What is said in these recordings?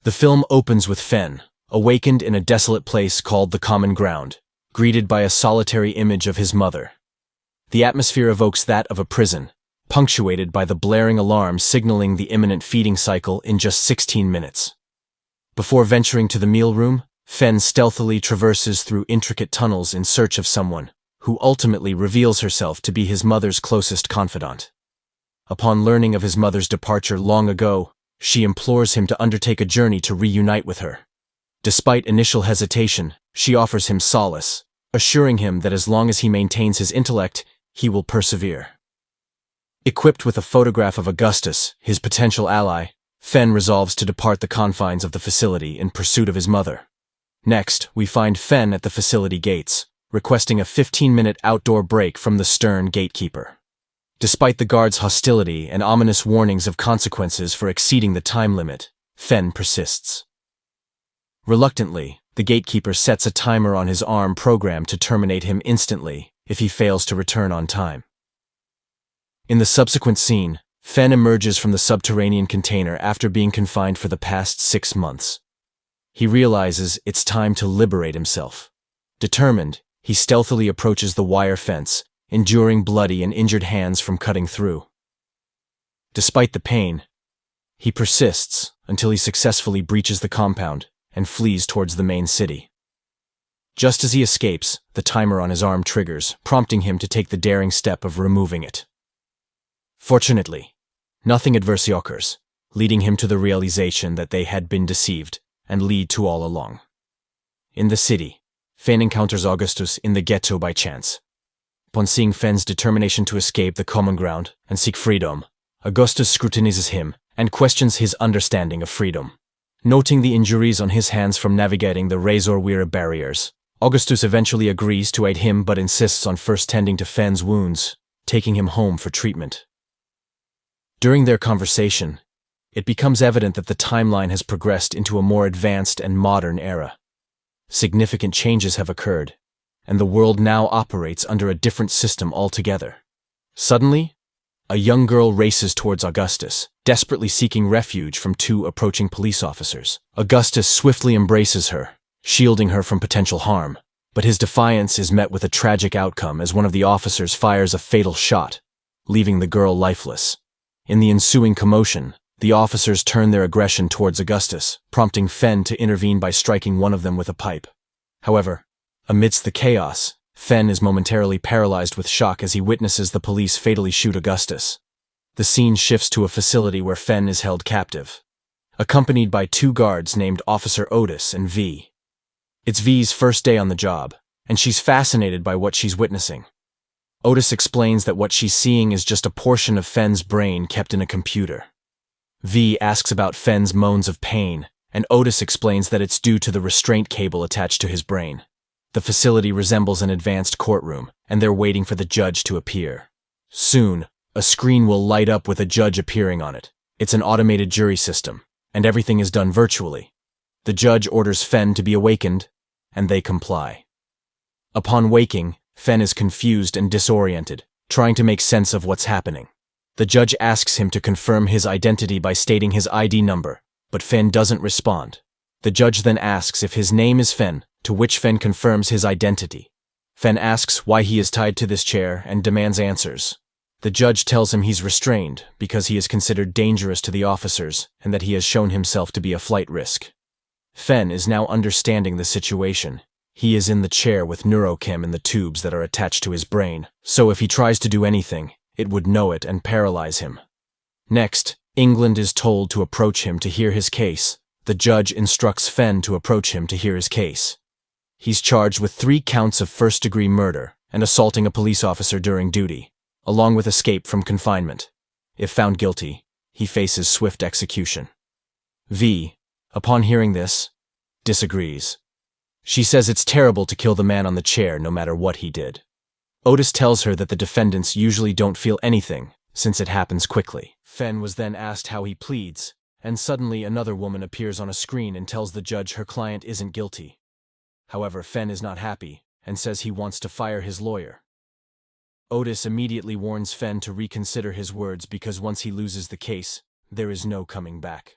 The film opens with Fen, awakened in a desolate place called the Common Ground, greeted by a solitary image of his mother. The atmosphere evokes that of a prison, punctuated by the blaring alarm signaling the imminent feeding cycle in just 16 minutes. Before venturing to the meal room, Fen stealthily traverses through intricate tunnels in search of someone, who ultimately reveals herself to be his mother's closest confidant. Upon learning of his mother's departure long ago, she implores him to undertake a journey to reunite with her. Despite initial hesitation, she offers him solace, assuring him that as long as he maintains his intellect, he will persevere. Equipped with a photograph of Augustus, his potential ally, Fen resolves to depart the confines of the facility in pursuit of his mother. Next, we find Fen at the facility gates, requesting a 15-minute outdoor break from the stern gatekeeper. Despite the guard's hostility and ominous warnings of consequences for exceeding the time limit, Fen persists. Reluctantly, the gatekeeper sets a timer on his arm programmed to terminate him instantly if he fails to return on time. In the subsequent scene, Fen emerges from the subterranean container after being confined for the past 6 months. He realizes it's time to liberate himself. Determined, he stealthily approaches the wire fence, enduring bloody and injured hands from cutting through. Despite the pain, he persists until he successfully breaches the compound and flees towards the main city. Just as he escapes, the timer on his arm triggers, prompting him to take the daring step of removing it. Fortunately, nothing adverse occurs, leading him to the realization that they had been deceived and lead to all along. In the city, Fen encounters Augustus in the ghetto by chance. Upon seeing Fen's determination to escape the common ground and seek freedom, Augustus scrutinizes him and questions his understanding of freedom. Noting the injuries on his hands from navigating the razor-wire barriers, Augustus eventually agrees to aid him but insists on first tending to Fen's wounds, taking him home for treatment. During their conversation, it becomes evident that the timeline has progressed into a more advanced and modern era. Significant changes have occurred, and the world now operates under a different system altogether. Suddenly, a young girl races towards Augustus, desperately seeking refuge from 2 approaching police officers. Augustus swiftly embraces her, shielding her from potential harm, but his defiance is met with a tragic outcome as one of the officers fires a fatal shot, leaving the girl lifeless. In the ensuing commotion, the officers turn their aggression towards Augustus, prompting Fen to intervene by striking one of them with a pipe. However, amidst the chaos, Fen is momentarily paralyzed with shock as he witnesses the police fatally shoot Augustus. The scene shifts to a facility where Fen is held captive, accompanied by 2 guards named Officer Otis and V. It's V's first day on the job, and she's fascinated by what she's witnessing. Otis explains that what she's seeing is just a portion of Fen's brain kept in a computer. V asks about Fen's moans of pain, and Otis explains that it's due to the restraint cable attached to his brain. The facility resembles an advanced courtroom, and they're waiting for the judge to appear. Soon, a screen will light up with a judge appearing on it. It's an automated jury system, and everything is done virtually. The judge orders Fen to be awakened, and they comply. Upon waking, Fen is confused and disoriented, trying to make sense of what's happening. The judge asks him to confirm his identity by stating his ID number, but Fen doesn't respond. The judge then asks if his name is Fen, to which Fen confirms his identity. Fen asks why he is tied to this chair and demands answers. The judge tells him he's restrained because he is considered dangerous to the officers and that he has shown himself to be a flight risk. Fen is now understanding the situation. He is in the chair with neurochem in the tubes that are attached to his brain, so if he tries to do anything, it would know it and paralyze him. Next, England is told to approach him to hear his case. The judge instructs Fen to approach him to hear his case. He's charged with 3 counts of first-degree murder and assaulting a police officer during duty, along with escape from confinement. If found guilty, he faces swift execution. V, upon hearing this, disagrees. She says it's terrible to kill the man on the chair no matter what he did. Otis tells her that the defendants usually don't feel anything, since it happens quickly. Fen was then asked how he pleads, and suddenly another woman appears on a screen and tells the judge her client isn't guilty. However, Fen is not happy, and says he wants to fire his lawyer. Otis immediately warns Fen to reconsider his words because once he loses the case, there is no coming back.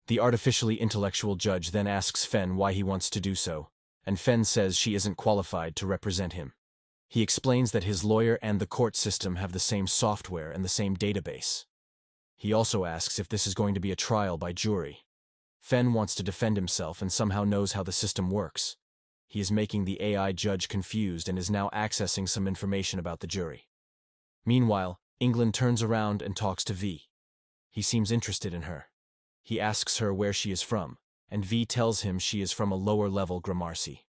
The artificially intellectual judge then asks Fen why he wants to do so, and Fen says she isn't qualified to represent him. He explains that his lawyer and the court system have the same software and the same database. He also asks if this is going to be a trial by jury. Fen wants to defend himself and somehow knows how the system works. He is making the AI judge confused and is now accessing some information about the jury. Meanwhile, England turns around and talks to V. He seems interested in her. He asks her where she is from, and V tells him she is from a lower-level Gramarcy.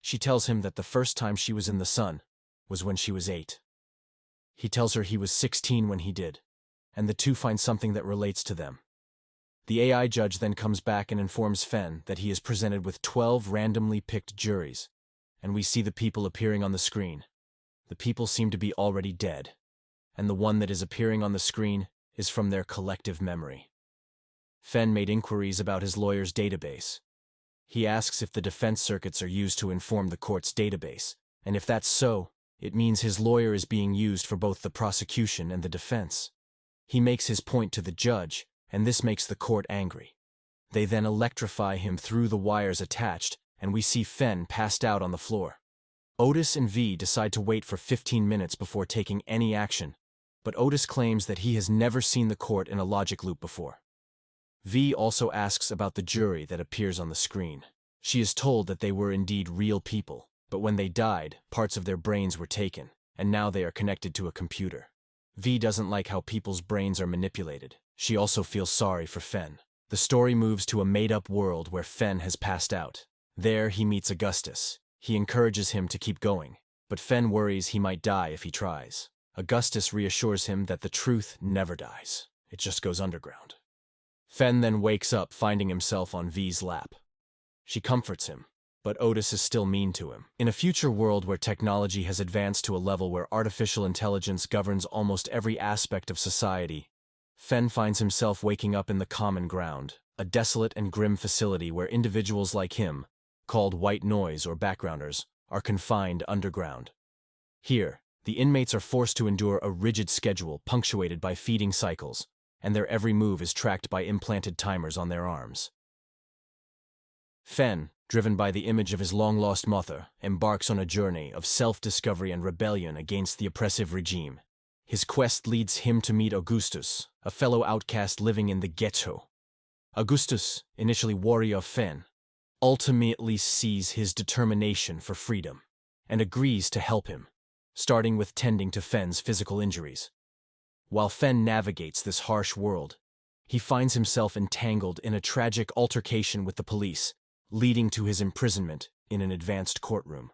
She tells him that the first time she was in the sun was when she was 8. He tells her he was 16 when he did, and the two find something that relates to them. The AI judge then comes back and informs Fen that he is presented with 12 randomly picked juries, and we see the people appearing on the screen. The people seem to be already dead, and the one that is appearing on the screen is from their collective memory. Fen made inquiries about his lawyer's database. He asks if the defense circuits are used to inform the court's database, and if that's so, it means his lawyer is being used for both the prosecution and the defense. He makes his point to the judge, and this makes the court angry. They then electrify him through the wires attached, and we see Fen passed out on the floor. Otis and V decide to wait for 15 minutes before taking any action, but Otis claims that he has never seen the court in a logic loop before. V also asks about the jury that appears on the screen. She is told that they were indeed real people, but when they died, parts of their brains were taken, and now they are connected to a computer. V doesn't like how people's brains are manipulated. She also feels sorry for Fen. The story moves to a made-up world where Fen has passed out. There he meets Augustus. He encourages him to keep going, but Fen worries he might die if he tries. Augustus reassures him that the truth never dies. It just goes underground. Fen then wakes up finding himself on V's lap. She comforts him, but Otis is still mean to him. In a future world where technology has advanced to a level where artificial intelligence governs almost every aspect of society, Fen finds himself waking up in the Common Ground, a desolate and grim facility where individuals like him, called white noise or backgrounders, are confined underground. Here, the inmates are forced to endure a rigid schedule punctuated by feeding cycles, and their every move is tracked by implanted timers on their arms. Fen, driven by the image of his long-lost mother, embarks on a journey of self-discovery and rebellion against the oppressive regime. His quest leads him to meet Augustus, a fellow outcast living in the ghetto. Augustus, initially warrior of Fen, ultimately sees his determination for freedom and agrees to help him, starting with tending to Fen's physical injuries. While Fen navigates this harsh world, he finds himself entangled in a tragic altercation with the police, leading to his imprisonment in an advanced courtroom.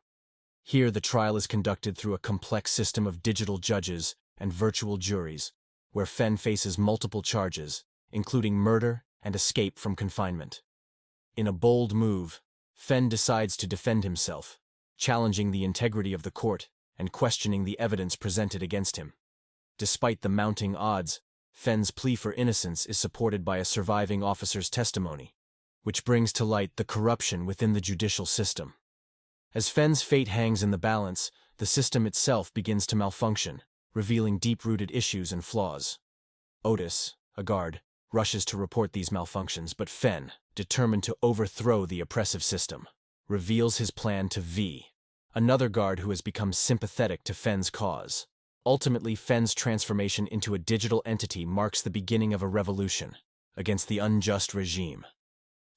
Here, the trial is conducted through a complex system of digital judges and virtual juries, where Fen faces multiple charges, including murder and escape from confinement. In a bold move, Fen decides to defend himself, challenging the integrity of the court and questioning the evidence presented against him. Despite the mounting odds, Fen's plea for innocence is supported by a surviving officer's testimony, which brings to light the corruption within the judicial system. As Fen's fate hangs in the balance, the system itself begins to malfunction, revealing deep-rooted issues and flaws. Otis, a guard, rushes to report these malfunctions, but Fen, determined to overthrow the oppressive system, reveals his plan to V, another guard who has become sympathetic to Fen's cause. Ultimately, Fen's transformation into a digital entity marks the beginning of a revolution against the unjust regime,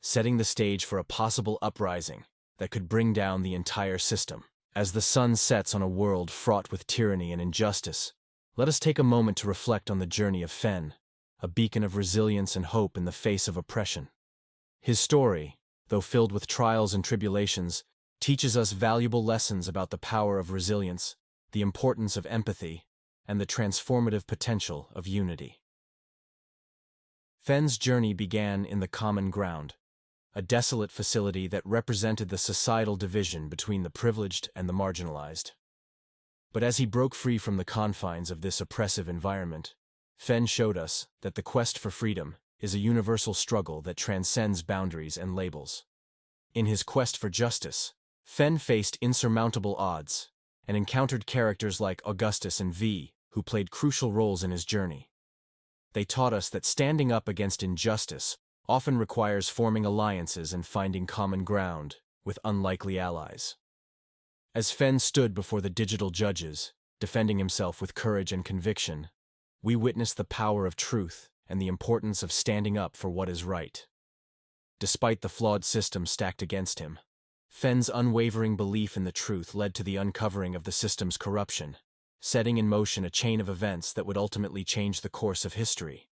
setting the stage for a possible uprising that could bring down the entire system. As the sun sets on a world fraught with tyranny and injustice, let us take a moment to reflect on the journey of Fen, a beacon of resilience and hope in the face of oppression. His story, though filled with trials and tribulations, teaches us valuable lessons about the power of resilience, the importance of empathy, and the transformative potential of unity. Fen's journey began in the Common Ground, a desolate facility that represented the societal division between the privileged and the marginalized. But as he broke free from the confines of this oppressive environment, Fen showed us that the quest for freedom is a universal struggle that transcends boundaries and labels. In his quest for justice, Fen faced insurmountable odds and encountered characters like Augustus and V, who played crucial roles in his journey. They taught us that standing up against injustice often requires forming alliances and finding common ground with unlikely allies. As Fen stood before the digital judges, defending himself with courage and conviction, we witnessed the power of truth and the importance of standing up for what is right. Despite the flawed system stacked against him, Fen's unwavering belief in the truth led to the uncovering of the system's corruption, setting in motion a chain of events that would ultimately change the course of history.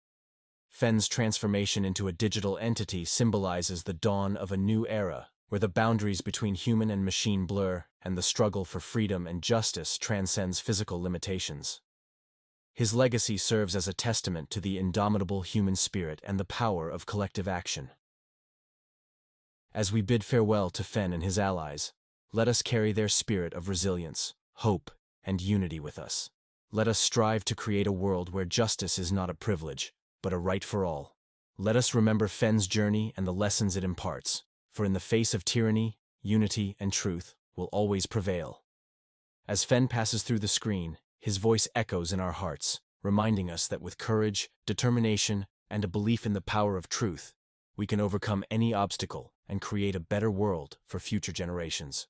Fen's transformation into a digital entity symbolizes the dawn of a new era, where the boundaries between human and machine blur and the struggle for freedom and justice transcends physical limitations. His legacy serves as a testament to the indomitable human spirit and the power of collective action. As we bid farewell to Fen and his allies, let us carry their spirit of resilience, hope, and unity with us. Let us strive to create a world where justice is not a privilege, but a right for all. Let us remember Fen's journey and the lessons it imparts, for in the face of tyranny, unity and truth will always prevail. As Fen passes through the screen, his voice echoes in our hearts, reminding us that with courage, determination, and a belief in the power of truth, we can overcome any obstacle and create a better world for future generations.